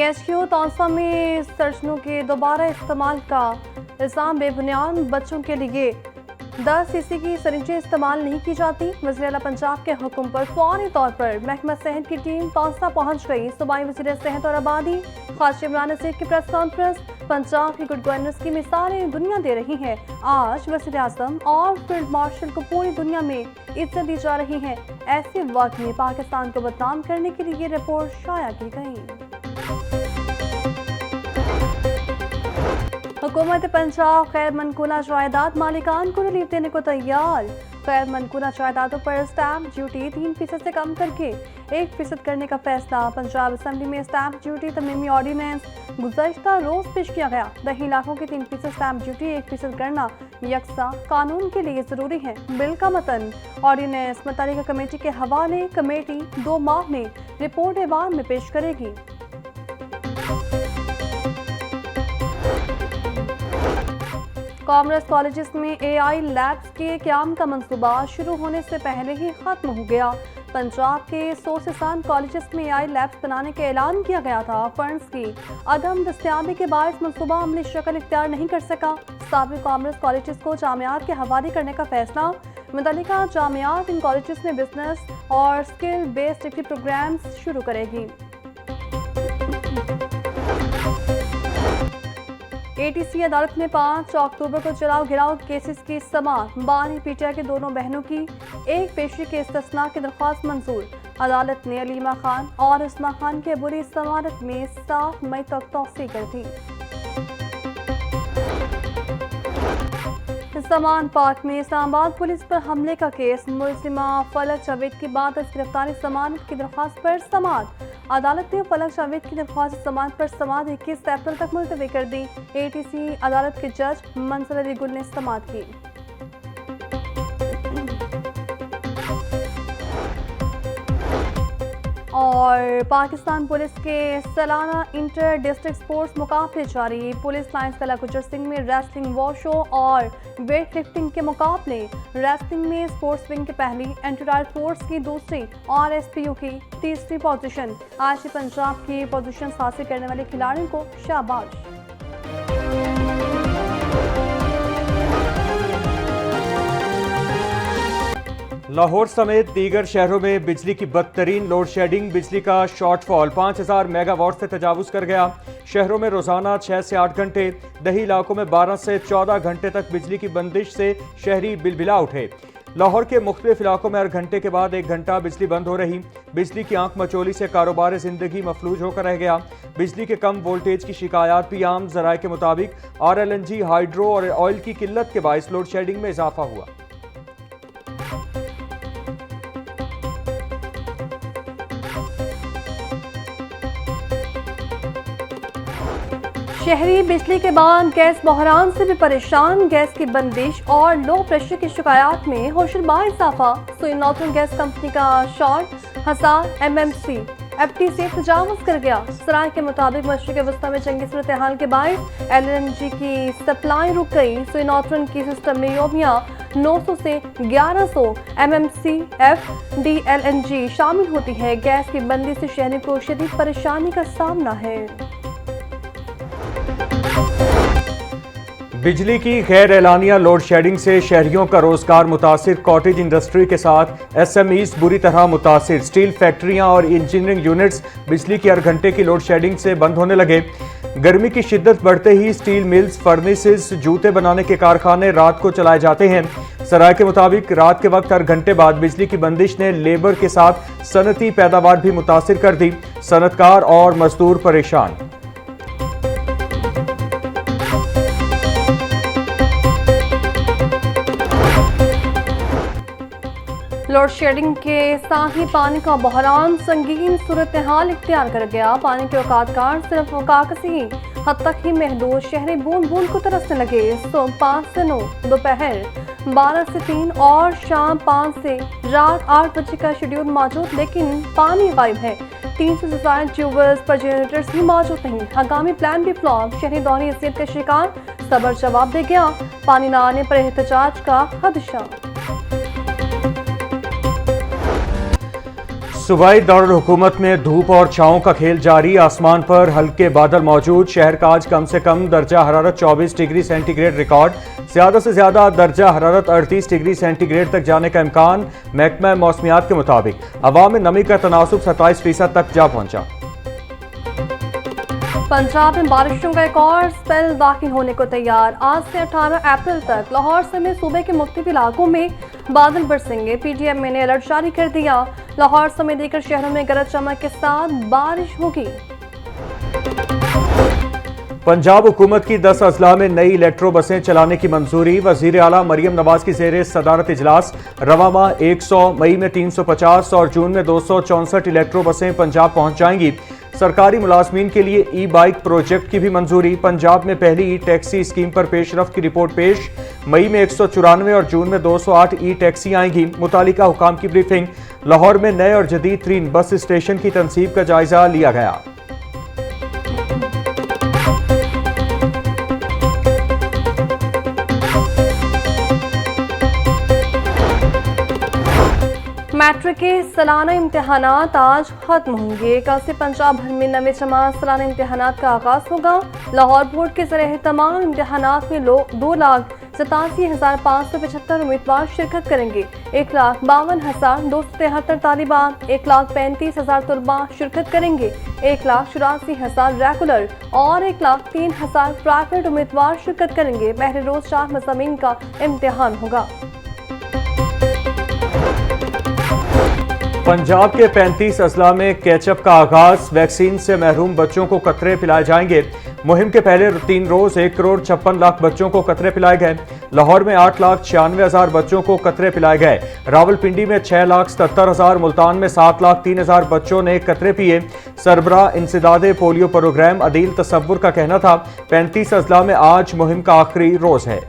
PHQ Taunsa में सर्जनों के दोबारा इस्तेमाल का इल्जाम बेबुनियाद। बच्चों के लिए 10 सीसी की सरिंजें इस्तेमाल नहीं की जाती। वज़ीर आला पंजाब के हुक्म पर फौरी तौर पर महकमा सेहत की टीम तौसा पहुंच गई। सूबाई वज़ीर सेहत और आबादी ख्वाजा इमरान नज़ीर की प्रेस कॉन्फ्रेंस। पंजाब की गुड गवर्नेंस की मिसालें दुनिया दे रही है। आज वज़ीर आज़म और फील्ड मार्शल को पूरी दुनिया में इज्जत दी जा रही है। ऐसे वक्त में पाकिस्तान को बदनाम करने के लिए रिपोर्ट शाया की गई। हुकूमत पंजाब गैर मनकूला जायदाद मालिकान को रिलीफ देने को तैयार। गैर मनकूला जायदादों पर स्टैंप ड्यूटी 3% से कम करके 1% करने का फैसला। पंजाब असम्बली में स्टैंप ड्यूटी तमीमी ऑर्डिनेंस गुज़श्ता रोज पेश किया गया। 10 इलाकों की 3% स्टैंप ड्यूटी 1% करना यकसा कानून के लिए जरूरी है। बिल का मतन ऑर्डिनेंस मुतल्लिका कमेटी के हवाले। कमेटी 2 माह में रिपोर्ट एवान में पेश करेगी। कॉमर्स कॉलेजेस में एआई लैब्स के क़याम का मंसूबा शुरू होने से पहले ही खत्म हो गया। पंजाब के 100 से ज्यादा कॉलेजेस में एआई लैब्स बनाने का ऐलान किया गया था। फंड्स की अदम दस्तयाबी के बायस मंसूबा अमली शक्ल इख्तियार नहीं कर सका। साबिक़ कॉमर्स कॉलेजेस को जामियात के हवाले करने का फैसला। मुतल्लिका जामियात इन कॉलेजेस में बिजनेस और स्किल बेस्ड डिग्री प्रोग्राम्स शुरू करेगी। एटीसी अदालत में 5 अक्टूबर को चलाओ गिराव केसेस की समाअत। बानी पीटीआई के दोनों बहनों की एक पेशी के इस्तिस्ना की दरख्वास्त मंजूर। अदालत ने अलीमा खान और उस्मा खान के बुरी समाअत में 7 मई तक तौसीह कर दी। इस्लामान पार्क में इस्लामाबाद पुलिस पर हमले का केस। मुलजिमा फलक जावेद की बाद गिरफ्तारी समाअत की दरख्वास्त पर समाअत। अदालत ने फलक जावेद की दरख्वास्त समाअत पर समाअत 21 अप्रैल तक मुलतवी कर दी। एटीसी अदालत के जज मंजर अली गुल ने समाअत की। और पाकिस्तान पुलिस के सालाना इंटर डिस्ट्रिक्ट स्पोर्ट्स मुकाबले जारी। पुलिस लाइन्स कला गुजर सिंह में रेसलिंग वॉर शो और वेट लिफ्टिंग के मुकाबले। रेसलिंग में स्पोर्ट्स विंग की पहली, एंटी फोर्स की दूसरी और एसपीयू की तीसरी पोजीशन। आज पंजाब की पोजीशन हासिल करने वाले खिलाड़ियों को शाबाश। लाहौर समेत दीगर शहरों में बिजली की बदतरीन लोड शेडिंग। बिजली का शॉर्टफॉल 5000 मेगावाट से तजावुज कर गया। शहरों में रोजाना 6 से 8 घंटे, 10 इलाकों में 12 से 14 घंटे तक बिजली की बंदिश से शहरी बिलबिला उठे। लाहौर के मुख्तलिफ इलाकों में हर घंटे के बाद 1 घंटा बिजली बंद हो रही। बिजली की आंख मचोली से कारोबार जिंदगी मफलूज होकर रह गया। बिजली के कम वोल्टेज की शिकायत भी आम जराये के मुताबिक RLNG, हाइड्रो और ऑयल की किल्लत के बायस लोड शेडिंग में इजाफा हुआ। शहरी बिजली के बाद गैस बहरान से भी परेशान। गैस की बंदिश और लो प्रेशर की शिकायत में होशरबा इजाफा। सुई नॉर्थन गैस कंपनी का शॉर्ट 1000 MMC FT से तजावुज कर गया। सराय के मुताबिक मशरिक वस्ता में जंगी सूरत हाल के बायस LNG की सप्लाई रुक गई। सुई नॉर्थन की सिस्टम में योमिया 900 से 1100 MMC FDLNG शामिल होती है। गैस की बंदी से शहरों को शदीद परेशानी का सामना है। बिजली की गैर एलानिया लोड शेडिंग से शहरियों का रोजगार मुतासिर। कॉटेज इंडस्ट्री के साथ SMEs बुरी तरह मुतासिर। स्टील फैक्ट्रियां और इंजीनियरिंग यूनिट्स बिजली की हर घंटे की लोड शेडिंग से बंद होने लगे। गर्मी की शिद्दत बढ़ते ही स्टील मिल्स, फर्नेसेस, जूते बनाने के कारखाने रात को चलाए जाते हैं। सराय के मुताबिक रात के वक्त हर घंटे बाद बिजली की बंदिश ने लेबर के साथ सनती पैदावार भी मुतासिर कर दी। सनतकार और मजदूर परेशान। लोड शेडिंग के साथ ही पानी का बहरान संगीन सूरत हाल इख्तियार कर गया। पानी के औकातकार सिर्फ काकसी हद तक ही महदूद। शहरी बूंद बूंद को तरसने लगे। सुबह 5 से 9, दोपहर 12 से 3 और शाम 5 से रात 8 बजे का शेड्यूल मौजूद, लेकिन पानी गायब है। 300 से ज्यादा ट्यूबवेल्स पर जनरेटर्स भी मौजूद नहीं। हंगामी प्लान भी फ्लॉप। शहरी दौनी हैसियत का शिकार सबर जवाब दे गया। पानी न आने पर एहतजाज का खदशा। सूबाई दारुल हुकूमत में धूप और छांव का खेल जारी। आसमान पर हल्के बादल मौजूद। शहर का आज कम से कम दर्जा हरारत 24 डिग्री सेंटीग्रेड रिकॉर्ड। ज्यादा से ज्यादा दर्जा हरारत 38 डिग्री सेंटीग्रेड तक जाने का इम्कान। महकमा मौसमियात के मुताबिक हवा में नमी का तनासुब 27% तक जा पहुंचा। पंजाब में बारिशों का एक और स्पेल दाखिल होने को तैयार। आज से 18 अप्रैल तक लाहौर समेत सूबे के मुख्तलिफ इलाकों में बादल बरसेंगे। पीटीएम ने अलर्ट जारी कर दिया। लाहौर समेत दीगर शहरों में गरज चमक के साथ बारिश होगी। पंजाब हुकूमत की 10 अजला में नई इलेक्ट्रो बसें चलाने की मंजूरी। वजीर आला मरियम नवाज की ज़ेरे सदारत इजलास रवा माह 100, मई में 350 और जून में 264 इलेक्ट्रो बसें पंजाब पहुंच जाएंगी। सरकारी मुलाजमीन के लिए ई बाइक प्रोजेक्ट की भी मंजूरी। पंजाब में पहली ई टैक्सी स्कीम पर पेशरफ की रिपोर्ट पेश। मई में 194 और जून में 208 ई टैक्सी आएंगी। मुतालिका हुकाम की ब्रीफिंग। लाहौर में नए और जदीद तरीन बस स्टेशन की तनसीब का जायजा लिया गया। मैट्रिक के सालाना इम्तिहानात आज खत्म होंगे। कल से पंजाब भर में नवे जमात सालाना इम्तिहानात का आगाज होगा। लाहौर बोर्ड के जरिए तमाम इम्तिहानात में 2,87,575 उम्मीदवार शिरकत करेंगे। 1,52,273 तालिबान, 1,35,000 तलबा शिरकत करेंगे। 1,84,000 रेगुलर और 1,03,000 प्राइवेट उम्मीदवार शिरकत करेंगे। पहले रोज 4 मज़ामीन का इम्तिहान होगा। पंजाब के 35 अजला में कैचअप का आगाज। वैक्सीन से महरूम बच्चों को कतरे पिलाए जाएंगे। मुहिम के पहले 3 रोज 1,56,00,000 बच्चों को कतरे पिलाए गए। लाहौर में 8,96,000 बच्चों को कतरे पिलाए गए। रावलपिंडी में 6,77,000, मुल्तान में 7,03,000 बच्चों ने कतरे पिए। सरबरा इंसदादे पोलियो प्रोग्राम अदील तसव्वुर का कहना था 35 अजला में आज मुहिम का आखिरी रोज है।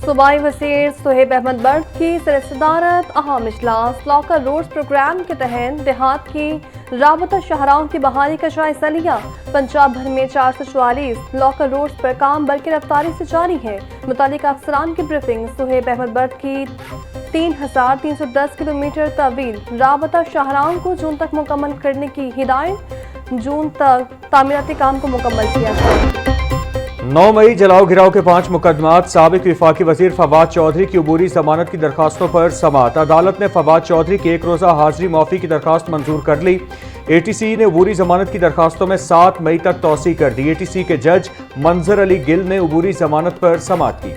सूबाई वज़ीर सुहेब अहमद बर्द की सदारत अहम इजलास। लॉकर रोड्स प्रोग्राम के तहत देहात की राबता शाहराहों की बहाली का जायजा लिया। पंजाब भर में 444 लॉकर रोड्स पर काम बल्कि रफ्तारी से जारी है। मुतालिका अफसरान की ब्रीफिंग। सुहेब अहमद बर्द की 3,310 किलोमीटर तवील राबता शाहराहों को जून तक मुकम्मल करने की हिदायत। जून तक तामीराती काम को मुकम्मल किया जाए। 9 मई जलाओ घिराव के 5 मुकदमात। साबिक विफाकी वजीर फवाद चौधरी की अबूरी जमानत की दरखास्तों पर समाअत। अदालत ने फवाद चौधरी की 1 रोज़ा हाजिरी माफी की दरखास्त मंजूर कर ली। ATC ने अबूरी जमानत की दरखास्तों में 7 मई तक तौसी कर दी। ATC के जज मंजर अली गिल ने अबूरी जमानत पर समाअत की।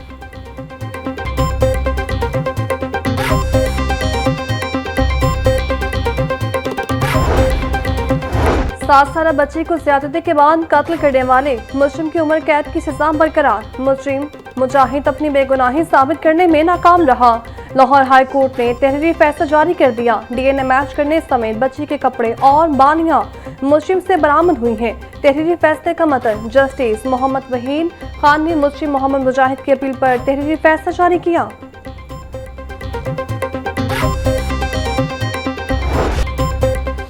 7 साल बच्ची को ज्यादती के बाद कत्ल करने वाले मुजरिम की उम्र कैद की सजा बरकरार। मुजरिम मुजाहिद अपनी बेगुनाही साबित करने में नाकाम रहा। लाहौर हाई कोर्ट ने तहरीरी फैसला जारी कर दिया। DNA मैच करने समेत बच्ची के कपड़े और बालियां मुजरिम से बरामद हुई हैं। तहरीरी फैसले का मतलब जस्टिस मोहम्मद वहीद खान ने मुजरिम मोहम्मद मुजाहिद की अपील पर तहरीरी फैसला जारी किया।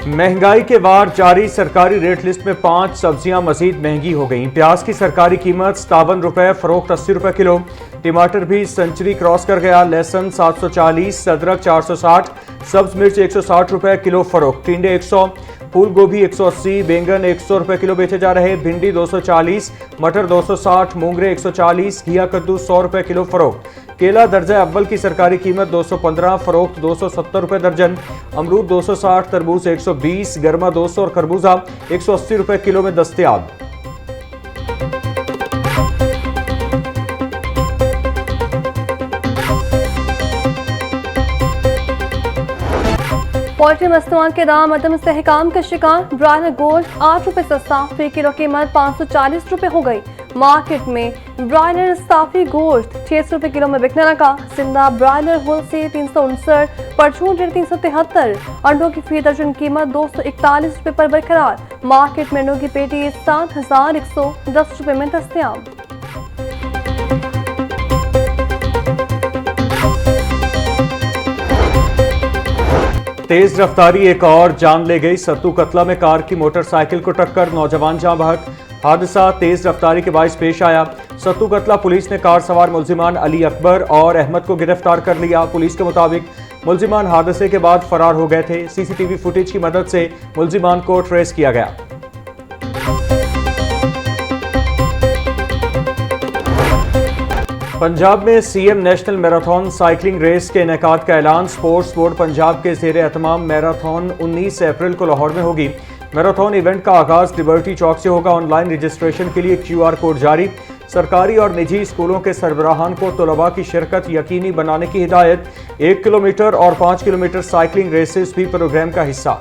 महंगाई के वार जारी। सरकारी रेट लिस्ट में 5 सब्जियां मजीद महंगी हो गई। प्याज की सरकारी कीमत 57 रुपए, फरोख्त 80 रुपए किलो। टमाटर भी सेंचुरी क्रॉस कर गया। लहसुन 740, अदरक 460, सब्ज मिर्च 160 रुपए किलो फरोख्त। टिंडे 100, फूल गोभी 180, बैंगन 100 रुपए किलो बेचे जा रहे। भिंडी 240, मटर 260, मूंगरे 140, घिया कद्दू 100 रुपए किलो फरोख्त। केला दर्जा अव्वल की सरकारी कीमत 215, फरोख्त 270 रुपए दर्जन। अमरूद 260, तरबूज 120, गर्मा 200 और खरबूजा 180 रुपए किलो में दस्तयाब। पोल्ट्री मसनूआत के दाम अदम इस्तेहकाम का शिकार। ब्रायलर गोश्त 8 रुपए सस्ता, फी किलो कीमत 540 रुपए हो गई। मार्केट में ब्रायलर साफी गोश्त 600 रुपए किलो में बिकने लगा। जिंदा ब्रायलर होलसेल 359, परचून रेट 373। अंडों की फी दर्जन कीमत 241 रुपए पर बरकरार। मार्केट में अंडों की पेटी 7,110 रुपए में दस्तयाब। तेज रफ्तारी एक और जान ले गई। सत्तू कतला में कार की मोटरसाइकिल को टक्कर, नौजवान जाँ बहक। हादसा तेज रफ्तारी के बायस पेश आया। सत्तू कतला पुलिस ने कार सवार मुलजिमान अली अकबर और अहमद को गिरफ्तार कर लिया। पुलिस के मुताबिक मुलजिमान हादसे के बाद फरार हो गए थे। सीसीटीवी फुटेज की मदद से मुलजिमान को ट्रेस किया गया। पंजाब में CM national marathon cycling race के इनेकाद का ऐलान। स्पोर्ट्स बोर्ड पंजाब के ज़ेरे एहतमाम मैराथन 19 अप्रैल को लाहौर में होगी। मैराथन इवेंट का आगाज लिबर्टी चौक से होगा। ऑनलाइन रजिस्ट्रेशन के लिए QR कोड जारी। सरकारी और निजी स्कूलों के सरबराहान को तलबा की शिरकत यकीनी बनाने की हिदायत। 1 किलोमीटर और 5 किलोमीटर साइकिलिंग रेसेस भी प्रोग्राम का हिस्सा।